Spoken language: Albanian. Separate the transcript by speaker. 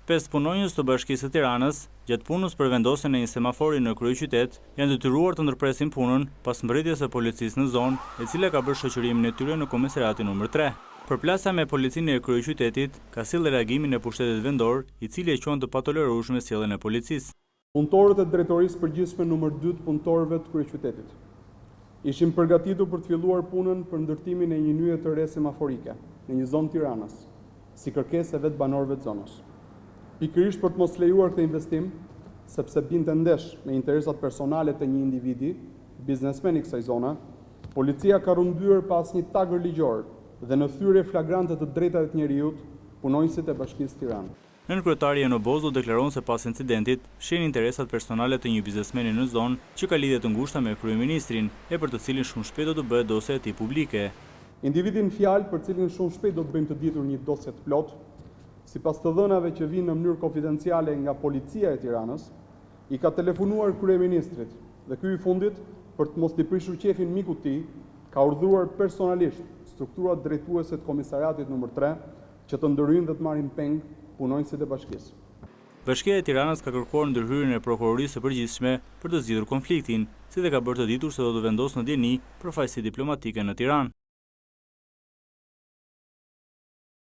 Speaker 1: 5 punonjës të Bashkisë së Tiranës, gjatë punës për vendosjen e një semafori në kryeqytet, janë detyruar të ndërpresin punën pas mbërritjes së policisë në zonë, e cila ka bërë shoqërimin e tyre në komisariatin numër 3. Përplasja me policinë e kryeqytetit ka sjellë reagimin e pushtetit vendor, i cili e quan të patolerueshme sjelljen e policisë.
Speaker 2: Punëtorët e drejtorisë përgjithshme numër 2 të punëtorëve të kryeqytetit ishim përgatitur për të filluar punën për ndërtimin e një nyje të re semaforike në një zonë Tiranës, si kërkesë e vetë banorëve të zonës. Pikërisht për të mos lejuar këtë investim, sepse binte ndesh me interesat personale të një individi, biznesmen i kësaj zone, policia ka rrëmbyer pas një tagër ligjor dhe në thyrje flagrante të drejtave të njerëzit, punonjësit e Bashkisë Tiranë.
Speaker 1: Nënkryetari Eno Bozo deklaron se pas incidentit fshin interesat personale të një biznesmeni në zonë që ka lidhje të ngushta me kryeministrin, e për të cilin shumë shpejt do të bëhet dosja e tij publike.
Speaker 2: Individin fjalë për cilin shumë shpejt do të bëjmë të ditur një dosje të plot, sipas të dhënave që vinë në mënyrë konfidenciale nga policia e Tiranës, i ka telefonuar kryeministrit dhe ky i fundit, për të mos t'i prishur qefin mikut të tij, ka urdhëruar personalisht strukturat drejtuese të komisariatit numër 3 që të ndërhyjnë dhe të marrin peng punonjësit e bashkisë.
Speaker 1: Bashkia e Tiranës ka kërkuar ndërhyrjen e prokurorisë së përgjithshme për të zgjidhur konfliktin, si dhe ka bërë të ditur se do të vendosë në dieni përfaqësi diplomatike në Tiranë.